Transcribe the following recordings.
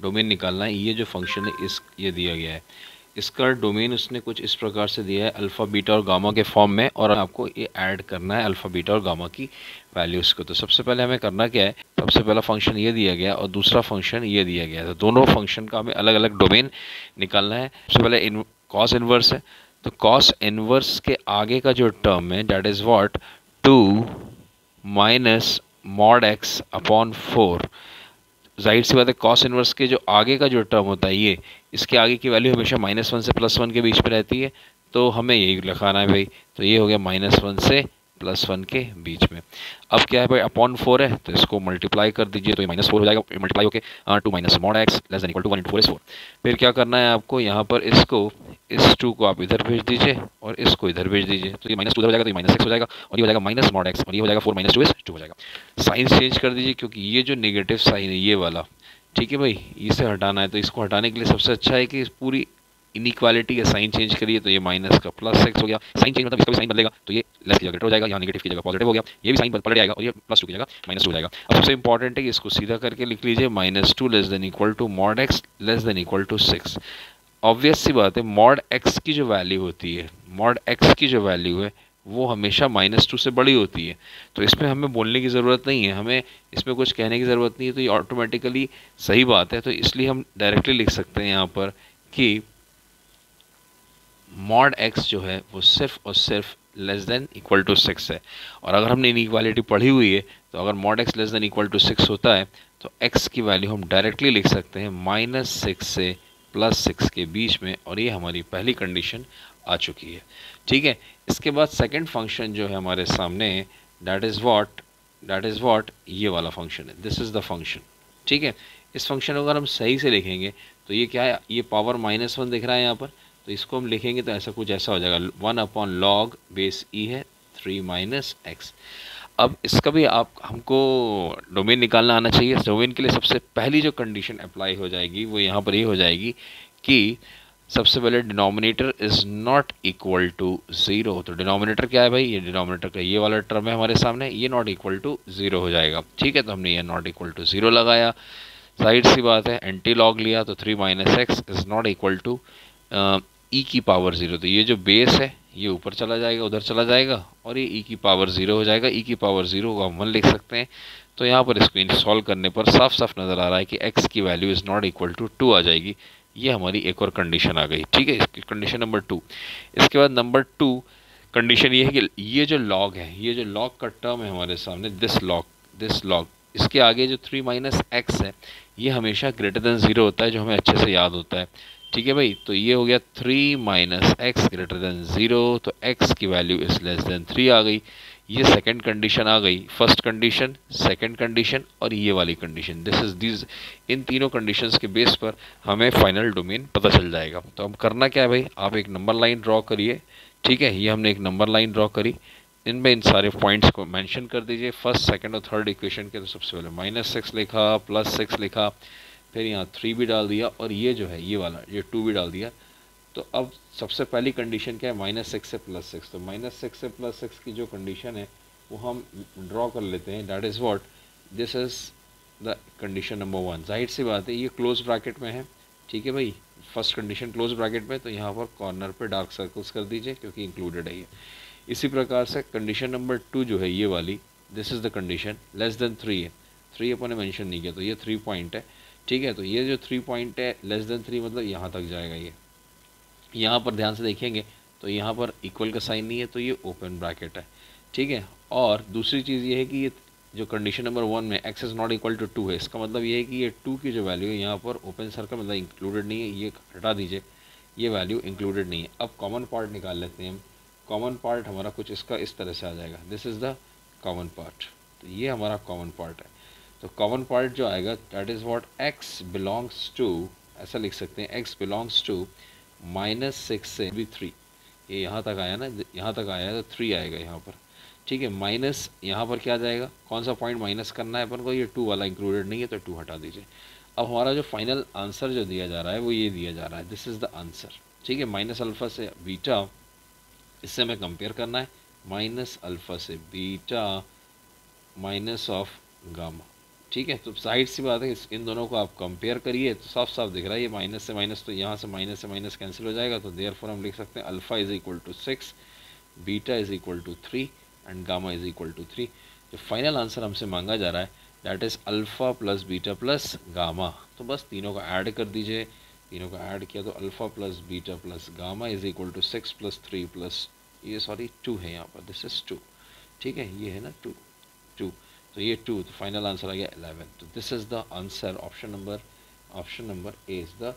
Domain निकालना है। ये जो फंक्शन है ये दिया गया है, इसका डोमेन उसने कुछ इस प्रकार से दिया है अल्फ़ा बीटा और गामा के फॉर्म में, और आपको ये ऐड करना है अल्फ़ा बीटा और गामा की वैल्यूज़ को। तो सबसे पहले हमें करना क्या है, सबसे पहला फंक्शन ये दिया गया और दूसरा फंक्शन ये दिया गया, तो दोनों फंक्शन का हमें अलग अलग डोमेन निकालना है। सबसे पहले कॉस इनवर्स है, तो कॉस इनवर्स के आगे का जो टर्म है that is what 2 minus mod x upon 4। जाहिर सी बात है कॉस इनवर्स के जो आगे का जो टर्म होता है ये, इसके आगे की वैल्यू हमेशा -1 से +1 के बीच में रहती है, तो हमें यही लिखाना है भाई। तो ये हो गया -1 से +1 के बीच में। अब क्या है भाई, अपॉन 4 है तो इसको मल्टीप्लाई कर दीजिए, तो ये -4 हो जाएगा, मल्टीप्लाई होके 2 minus mod x less than equal to 1 into 4 is 4। फिर क्या करना है आपको, यहाँ पर इसको इस 2 को आप इधर भेज दीजिए और इसको इधर भेज दीजिए, तो ये -2 इधर हो जाएगा, तो ये -6 हो जाएगा, और ये हो जाएगा माइनस मॉड एक्स, और ये हो जाएगा 4 - 2 इज 2 हो जाएगा। साइन चेंज कर दीजिए, क्योंकि ये जो नेगेटिव साइन है ये वाला, ठीक है भाई, इसे हटाना है, तो इसको हटाने के लिए सबसे अच्छा है कि इस पूरी इनइक्वालिटी का साइन चेंज करिए, तो ये माइनस का +6 हो गया। साइन चेंज मतलब इसका भी साइन बदलेगा, तो ये लेस की जगह ग्रेटर हो जाएगा, यहाँ नेगेटिव की जगह पॉजिटिव हो गया, ये भी साइन पलट जाएगा और ये +2 की जगह -2 हो जाएगा। अब सबसे इंपॉर्टेंट है कि इसको सीधा करके लिख लीजिए, -2 less than equal to mod x less than equal to 6। Obvious सी बात है, मॉड एक्स की जो वैल्यू होती है, मॉड एक्स की जो वैल्यू है वो हमेशा -2 से बड़ी होती है, तो इसमें हमें बोलने की ज़रूरत नहीं है, हमें इसमें कुछ कहने की ज़रूरत नहीं है, तो ये ऑटोमेटिकली सही बात है। तो इसलिए हम डायरेक्टली लिख सकते हैं यहाँ पर कि मॉड एक्स जो है वो सिर्फ और सिर्फ लेस देन इक्वल टू 6 है। और अगर हमने इनइक्वालिटी पढ़ी हुई है, तो अगर mod x less than equal to 6 होता है तो एक्स की वैल्यू हम डायरेक्टली लिख सकते हैं -6 से +6 के बीच में, और ये हमारी पहली कंडीशन आ चुकी है। ठीक है, इसके बाद सेकंड फंक्शन जो है हमारे सामने, दैट इज़ व्हाट ये वाला फंक्शन है, दिस इज़ द फंक्शन। ठीक है, इस फंक्शन को अगर हम सही से लिखेंगे तो ये क्या है, ये पावर -1 दिख रहा है यहाँ पर, तो इसको हम लिखेंगे तो ऐसा कुछ ऐसा हो जाएगा, 1/log बेस ई है 3 - x। अब इसका भी आप हमको डोमेन निकालना आना चाहिए। डोमेन के लिए सबसे पहली जो कंडीशन अप्लाई हो जाएगी वो यहाँ पर ये हो जाएगी कि सबसे पहले denominator is not equal to 0। तो डिनोमिनेटर क्या है भाई, ये डिनोमिनेटर का ये वाला टर्म है हमारे सामने, ये नॉट इक्वल टू 0 हो जाएगा। ठीक है, तो हमने ये नॉट इक्वल टू 0 लगाया, साइड सी बात है, एंटी लॉग लिया, तो 3 - x is not equal to e की पावर 0। तो ये जो बेस है ये ऊपर चला जाएगा, उधर चला जाएगा, और ये ई की पावर 0 हो जाएगा। ई की पावर 0 को हम 1 लिख सकते हैं। तो यहाँ पर इसको सॉल्व करने पर साफ साफ नज़र आ रहा है कि x की value is not equal to 2 आ जाएगी। ये हमारी एक और कंडीशन आ गई। ठीक है, इसकी कंडीशन नंबर 2। इसके बाद नंबर 2 कंडीशन ये है कि ये जो लॉग है, ये जो लॉग का टर्म है हमारे सामने, दिस लॉग, इसके आगे जो 3 - x है ये हमेशा ग्रेटर देन 0 होता है, जो हमें अच्छे से याद होता है। ठीक है भाई, तो ये हो गया 3 - x ग्रेटर देन 0, तो x की वैल्यू इज लेस देन 3 आ गई। ये सेकंड कंडीशन आ गई, फर्स्ट कंडीशन, सेकंड कंडीशन और ये वाली कंडीशन, दिस इन तीनों कंडीशंस के बेस पर हमें फाइनल डोमेन पता चल जाएगा। तो अब करना क्या है भाई, आप एक नंबर लाइन ड्रॉ करिए। ठीक है, ये हमने एक नंबर लाइन ड्रॉ करी, इनमें इन सारे पॉइंट्स को मेंशन कर दीजिए, फर्स्ट सेकंड और थर्ड इक्वेशन के। तो सबसे पहले -6 लिखा, +6 लिखा, फिर यहाँ 3 भी डाल दिया, और ये जो है ये वाला ये 2 भी डाल दिया। तो अब सबसे पहली कंडीशन क्या है, -6 से +6। तो -6 से +6 की जो कंडीशन है वो हम ड्रॉ कर लेते हैं, that is what, this is the condition number 1। जाहिर सी बात है ये क्लोज ब्रैकेट में है। ठीक है भाई, फर्स्ट कंडीशन क्लोज ब्रैकेट में, तो यहाँ पर कॉर्नर पे डार्क सर्कल्स कर दीजिए क्योंकि इंक्लूडेड है ये। इसी प्रकार से कंडीशन नंबर 2 जो है ये वाली, this is the condition, less than 3 है, 3 अपन ने मेंशन नहीं किया, तो ये 3 पॉइंट है। ठीक है, तो ये जो 3 पॉइंट है, लेस देन 3 मतलब यहाँ तक जाएगा। ये यहाँ पर ध्यान से देखेंगे तो यहाँ पर इक्वल का साइन नहीं है, तो ये ओपन ब्रैकेट है। ठीक है, और दूसरी चीज़ ये है कि ये जो कंडीशन नंबर 1 में x is not equal to 2 है, इसका मतलब ये है कि ये 2 की जो वैल्यू है यहाँ पर ओपन सर्कल मतलब इंक्लूडेड नहीं है, ये हटा दीजिए, ये वैल्यू इंक्लूडेड नहीं है। अब कॉमन पार्ट निकाल लेते हैं हम। कॉमन पार्ट हमारा कुछ इसका इस तरह से आ जाएगा, this is the common part. तो ये हमारा कॉमन पार्ट है। तो कॉमन पार्ट जो आएगा that is what x belongs to, ऐसा लिख सकते हैं, x बिलोंग्स टू -6 से भी 3। ये यहाँ तक आया ना, यहाँ तक आया तो 3 आएगा यहाँ पर। ठीक है, माइनस यहाँ पर क्या जाएगा, कौन सा पॉइंट माइनस करना है अपन को, ये 2 वाला इंक्लूडेड नहीं है, तो 2 हटा दीजिए। अब हमारा जो फाइनल आंसर जो दिया जा रहा है वो ये दिया जा रहा है, दिस इज़ द आंसर। ठीक है, -α से बीटा, इससे हमें कंपेयर करना है, -α से बीटा माइनस ऑफ गामा। ठीक है, तो साइड सी बात है, इन दोनों को आप कंपेयर करिए तो साफ साफ दिख रहा है, ये माइनस से माइनस, तो यहाँ से माइनस कैंसिल हो जाएगा, तो देयरफॉर हम लिख सकते हैं alpha is equal to 6, beta is equal to 3 and gamma is equal to 3। जो फाइनल आंसर हमसे मांगा जा रहा है that is alpha plus beta plus gamma. तो बस तीनों को ऐड कर दीजिए, तीनों को ऐड किया तो alpha plus beta plus gamma is equal to 6 plus 3 plus, ये सॉरी 2 है यहाँ पर, दिस इज़ 2, ठीक है, ये है ना 2, 2, तो ये 2, तो फाइनल आंसर आ गया 11। तो this is the answer, option number A is the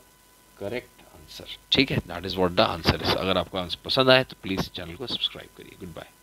correct answer. ठीक है, that is what the answer is. अगर आपको आंसर पसंद आए तो प्लीज़ चैनल को सब्सक्राइब करिए। Good bye.